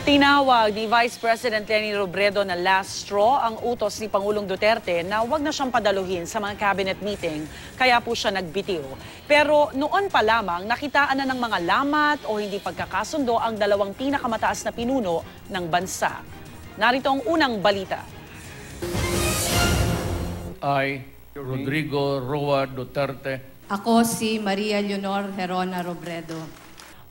Tinawag ni Vice President Leni Robredo na last straw ang utos ni Pangulong Duterte na wag na siyang padaluhin sa mga cabinet meeting, kaya po siya nagbitiw. Pero noon pa lamang nakitaan na ng mga lamat o hindi pagkakasundo ang dalawang pinakamataas na pinuno ng bansa. Narito ang unang balita. I, Rodrigo Roa Duterte. Ako si Maria Leonor Herona Robredo.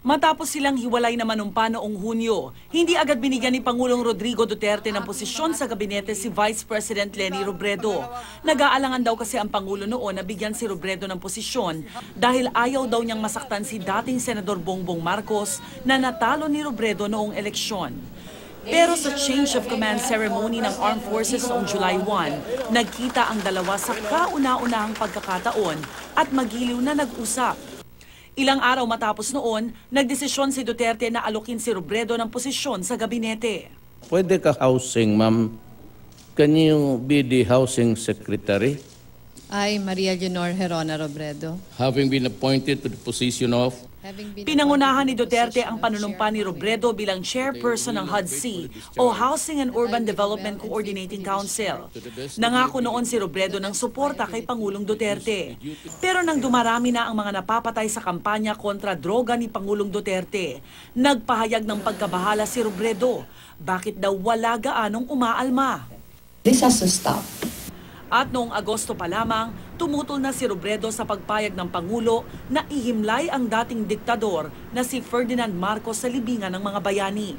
Matapos silang hiwalay na manumpa noong Hunyo, hindi agad binigyan ni Pangulong Rodrigo Duterte ng posisyon sa gabinete si Vice President Leni Robredo. Nag-aalangan daw kasi ang Pangulo noon na bigyan si Robredo ng posisyon dahil ayaw daw niyang masaktan si dating Senador Bongbong Marcos na natalo ni Robredo noong eleksyon. Pero sa change of command ceremony ng Armed Forces noong July 1, nagkita ang dalawa sa kauna-unahang pagkakataon at magiliw na nag-usap. Ilang araw matapos noon, nagdesisyon si Duterte na alokin si Robredo ng posisyon sa gabinete. Pwede ka housing, ma'am. Can you be the housing secretary? I, Maria Leonor Herona Robredo. Having been appointed to the position of... Pinangunahan ni Duterte ang panunumpa ni Robredo bilang chairperson ng HUD-C o Housing and Urban Development Coordinating Council. Nangako noon si Robredo ng suporta kay Pangulong Duterte. Pero nang dumarami na ang mga napapatay sa kampanya kontra droga ni Pangulong Duterte, nagpahayag ng pagkabahala si Robredo. Bakit daw wala gaanong umaalma? This has to stop. At noong Agosto pa lamang, tumutol na si Robredo sa pagpayag ng Pangulo na ihimlay ang dating diktador na si Ferdinand Marcos sa libingan ng mga bayani.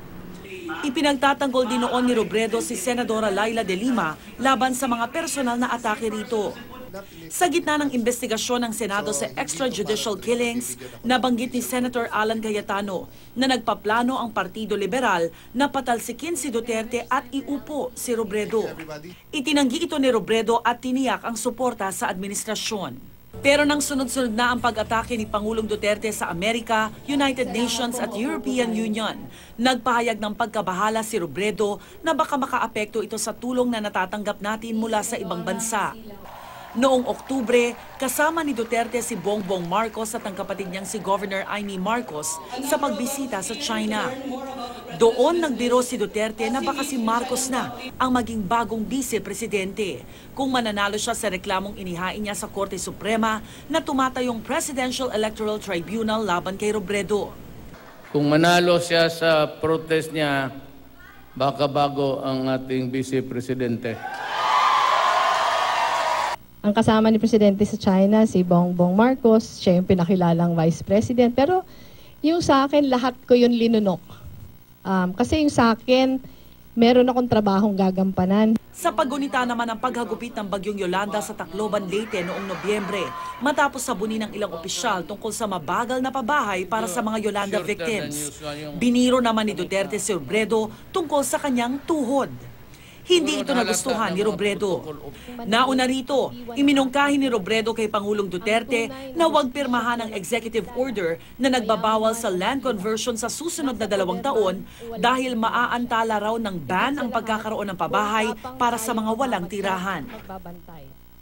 Ipinagtatanggol din noon ni Robredo si Senadora Laila de Lima laban sa mga personal na atake rito. Sa gitna ng investigasyon ng Senado sa extrajudicial killings, nabanggit ni Senator Alan Cayetano na nagpaplano ang Partido Liberal na patalsikin si Duterte at iupo si Robredo. Itinanggi ito ni Robredo at tiniyak ang suporta sa administrasyon. Pero nang sunod-sunod na ang pag-atake ni Pangulong Duterte sa Amerika, United Nations at European Union, nagpahayag ng pagkabahala si Robredo na baka makaapekto ito sa tulong na natatanggap natin mula sa ibang bansa. Noong Oktubre, kasama ni Duterte si Bongbong Marcos at ang kapatid niyang si Governor Amy Marcos sa pagbisita sa China. Doon nagbiro si Duterte na baka si Marcos na ang maging bagong vice-presidente kung mananalo siya sa reklamong inihain niya sa Korte Suprema na tumatayong Presidential Electoral Tribunal laban kay Robredo. Kung manalo siya sa protest niya, baka bago ang ating vice-presidente. Ang kasama ni Presidente sa China, si Bongbong Marcos, siya yung pinakilalang Vice President. Pero yung sa akin, lahat ko yun linunok. Kasi yung sa akin, meron akong trabahong gagampanan. Sa paggunita naman ang paghagupit ng Bagyong Yolanda sa Tacloban, Leyte noong Nobyembre, matapos sabunin ng ilang opisyal tungkol sa mabagal na pabahay para sa mga Yolanda victims. Biniro naman ni Duterte si Robredo tungkol sa kanyang tuhod. Hindi ito nagustuhan ni Robredo. Nauna rito, iminungkahi ni Robredo kay Pangulong Duterte na huwag pirmahan ang executive order na nagbabawal sa land conversion sa susunod na 2 taon dahil maaantala raw ng ban ang pagkakaroon ng pabahay para sa mga walang tirahan.